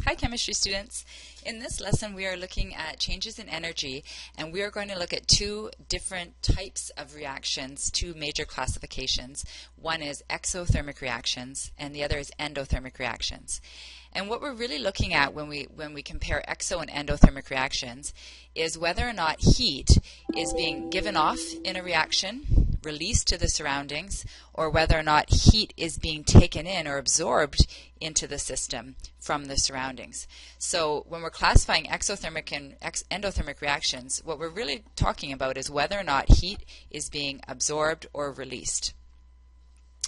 Hi chemistry students. In this lesson we are looking at changes in energy, and we are going to look at two different types of reactions, two major classifications. One is exothermic reactions and the other is endothermic reactions. And what we're really looking at when we compare exo and endothermic reactions is whether or not heat is being given off in a reaction, released to the surroundings, or whether or not heat is being taken in or absorbed into the system from the surroundings. So when we're classifying exothermic and endothermic reactions, what we're really talking about is whether or not heat is being absorbed or released.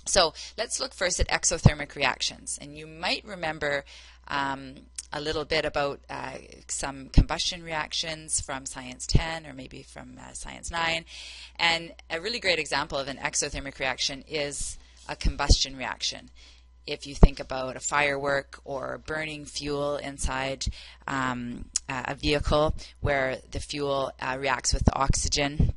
So let's look first at exothermic reactions. And you might remember a little bit about some combustion reactions from Science 10 or maybe from Science 9. And a really great example of an exothermic reaction is a combustion reaction. If you think about a firework or burning fuel inside a vehicle where the fuel reacts with the oxygen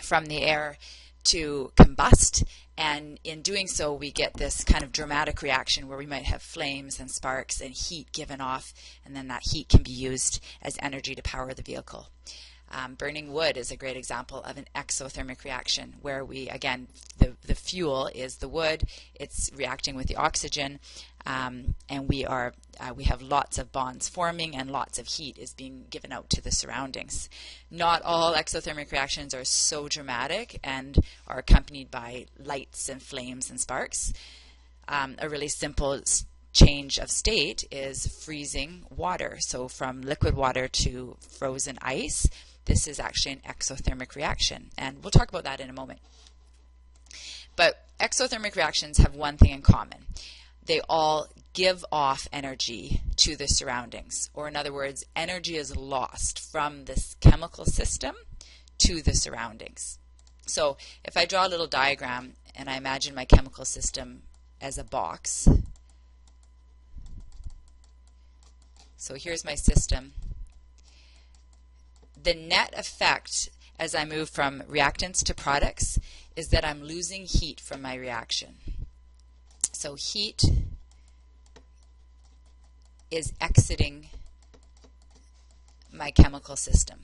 from the air to combust, and in doing so we get this kind of dramatic reaction where we might have flames and sparks and heat given off, and then that heat can be used as energy to power the vehicle. Burning wood is a great example of an exothermic reaction where we, again, the fuel is the wood, it's reacting with the oxygen, and we have lots of bonds forming and lots of heat is being given out to the surroundings. Not all exothermic reactions are so dramatic and are accompanied by lights and flames and sparks. A really simple change of state is freezing water. So from liquid water to frozen ice, this is actually an exothermic reaction, and we'll talk about that in a moment. But exothermic reactions have one thing in common. They all give off energy to the surroundings, or in other words, energy is lost from this chemical system to the surroundings. So if I draw a little diagram and I imagine my chemical system as a box, so here's my system. The net effect as I move from reactants to products is that I'm losing heat from my reaction. So heat is exiting my chemical system.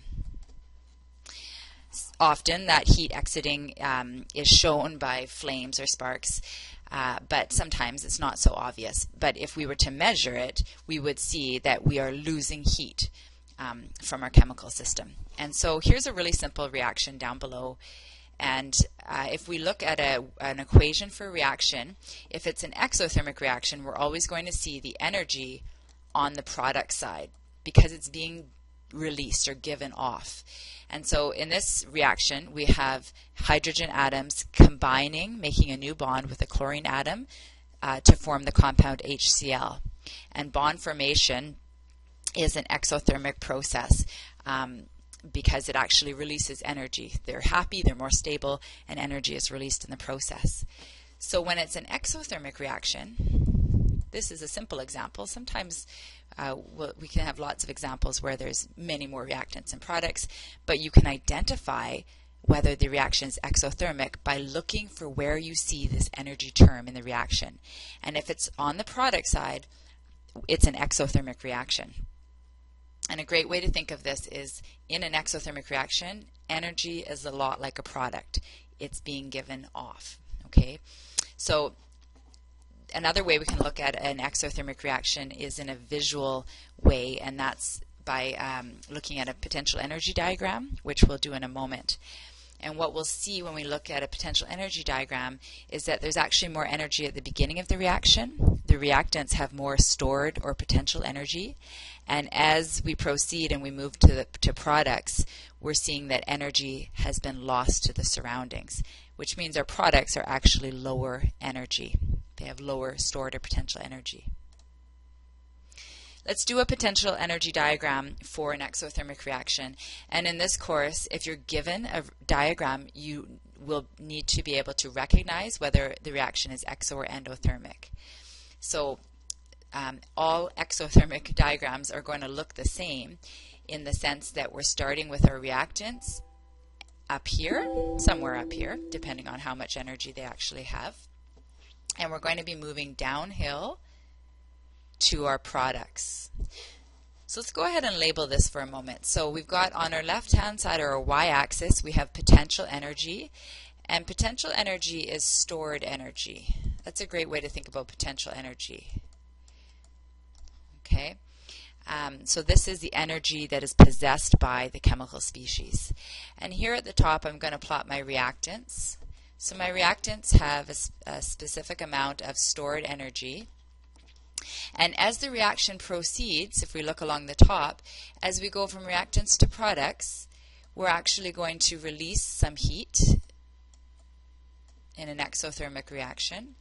Often that heat exiting is shown by flames or sparks, but sometimes it's not so obvious. But if we were to measure it, we would see that we are losing heat from our chemical system. And so here's a really simple reaction down below. And if we look at an equation for a reaction, if it's an exothermic reaction, we're always going to see the energy on the product side because it's being released or given off. And so in this reaction, we have hydrogen atoms combining, making a new bond with a chlorine atom to form the compound HCl. And bond formation is an exothermic process because it actually releases energy. They're happy, they're more stable, and energy is released in the process. So when it's an exothermic reaction, this is a simple example. Sometimes we can have lots of examples where there's many more reactants and products, but you can identify whether the reaction is exothermic by looking for where you see this energy term in the reaction. And if it's on the product side, it's an exothermic reaction. And a great way to think of this is in an exothermic reaction, energy is a lot like a product. It's being given off. Okay, so another way we can look at an exothermic reaction is in a visual way, and that's by looking at a potential energy diagram, which we'll do in a moment. And what we'll see when we look at a potential energy diagram is that there's actually more energy at the beginning of the reaction. The reactants have more stored or potential energy. And as we proceed and we move to products, we're seeing that energy has been lost to the surroundings, which means our products are actually lower energy. They have lower stored or potential energy. Let's do a potential energy diagram for an exothermic reaction. And in this course, if you're given a diagram, you will need to be able to recognize whether the reaction is exo or endothermic. So all exothermic diagrams are going to look the same in the sense that we're starting with our reactants up here, somewhere up here, depending on how much energy they actually have. And we're going to be moving downhill to our products. So let's go ahead and label this for a moment. So we've got on our left-hand side, or our y-axis, we have potential energy. And potential energy is stored energy. That's a great way to think about potential energy. Okay, so this is the energy that is possessed by the chemical species. And here at the top, I'm going to plot my reactants. So my reactants have a specific amount of stored energy. And as the reaction proceeds, if we look along the top, as we go from reactants to products, we're actually going to release some heat in an exothermic reaction.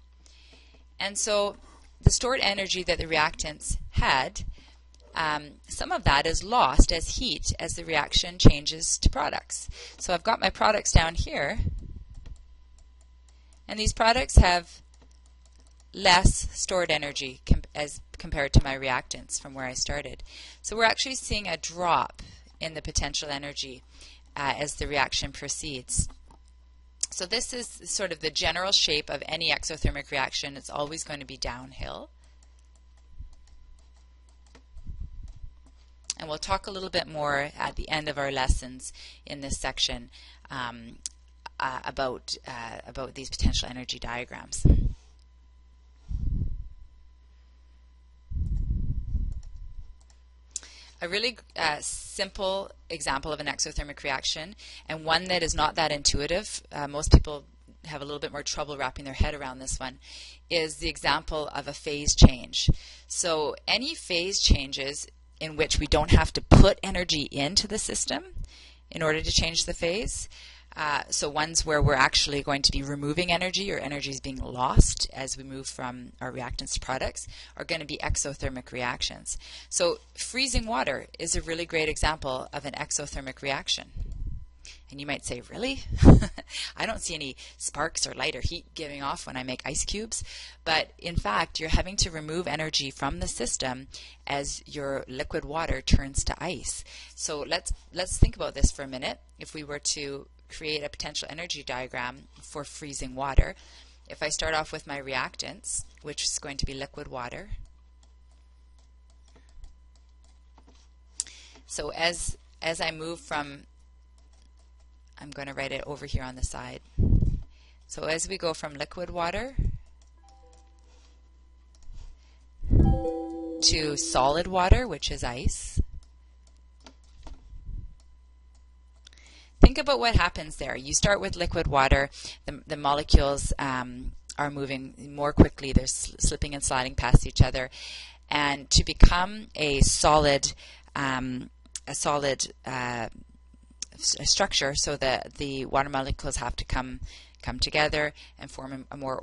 And so the stored energy that the reactants had, some of that is lost as heat as the reaction changes to products. So I've got my products down here, and these products have less stored energy as compared to my reactants from where I started. So we're actually seeing a drop in the potential energy as the reaction proceeds. So this is sort of the general shape of any exothermic reaction. It's always going to be downhill. And we'll talk a little bit more at the end of our lessons in this section about these potential energy diagrams. A really simple example of an exothermic reaction, and one that is not that intuitive, most people have a little bit more trouble wrapping their head around this one, is the example of a phase change. So any phase changes in which we don't have to put energy into the system in order to change the phase, so ones where we're actually going to be removing energy, or energy is being lost as we move from our reactants to products, are going to be exothermic reactions. So freezing water is a really great example of an exothermic reaction. And you might say, really? I don't see any sparks or light or heat giving off when I make ice cubes. But in fact, you're having to remove energy from the system as your liquid water turns to ice. So let's think about this for a minute. If we were to create a potential energy diagram for freezing water, if I start off with my reactants, which is going to be liquid water. So as I move from, I'm going to write it over here on the side. So as we go from liquid water to solid water, which is ice, think about what happens there. You start with liquid water. The molecules are moving more quickly. They're slipping and sliding past each other. And to become a solid structure, so that the water molecules have to come together and form a more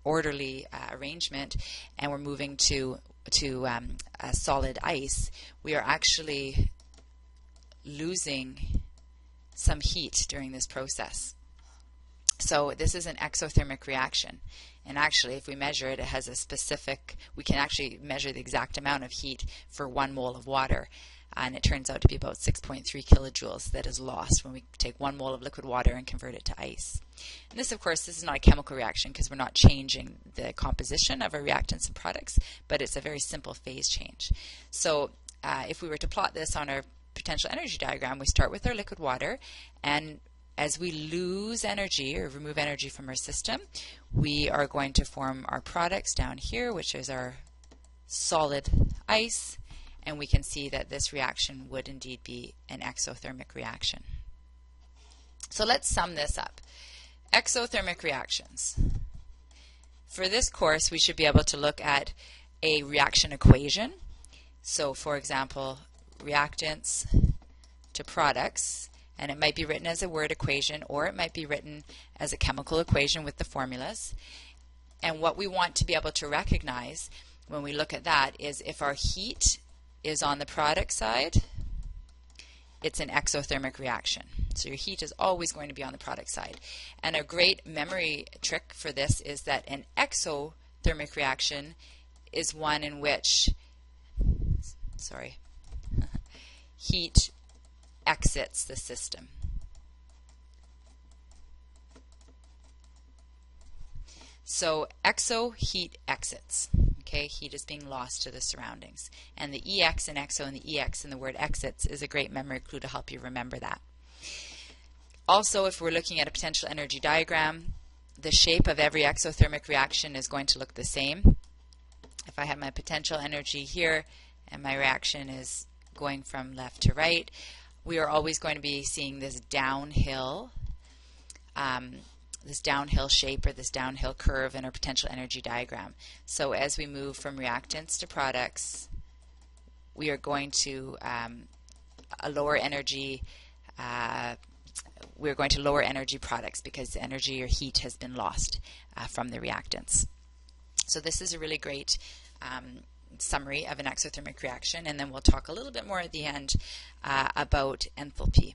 orderly arrangement, and we're moving to a solid ice, we are actually losing some heat during this process. So this is an exothermic reaction, and actually if we measure it, it has a specific, we can actually measure the exact amount of heat for 1 mole of water, and it turns out to be about 6.3 kilojoules that is lost when we take 1 mole of liquid water and convert it to ice. And this, of course, this is not a chemical reaction because we're not changing the composition of our reactants and products, but it's a very simple phase change. So if we were to plot this on our potential energy diagram, we start with our liquid water, and as we lose energy or remove energy from our system, we are going to form our products down here, which is our solid ice, and we can see that this reaction would indeed be an exothermic reaction. So let's sum this up. Exothermic reactions. For this course, we should be able to look at a reaction equation. So for example, reactants to products, and it might be written as a word equation, or it might be written as a chemical equation with the formulas. And what we want to be able to recognize when we look at that is if our heat is on the product side, it's an exothermic reaction. So your heat is always going to be on the product side. And a great memory trick for this is that an exothermic reaction is one in which, heat exits the system. So exo, heat exits. Okay, heat is being lost to the surroundings. And the EX in exo and the EX in the word exits is a great memory clue to help you remember that. Also, if we're looking at a potential energy diagram, the shape of every exothermic reaction is going to look the same. If I have my potential energy here and my reaction is going from left to right, we are always going to be seeing this downhill shape or this downhill curve in our potential energy diagram. So as we move from reactants to products, we are going to lower energy products because the energy or heat has been lost from the reactants. So this is a really great summary of an exothermic reaction, and then we'll talk a little bit more at the end about enthalpy.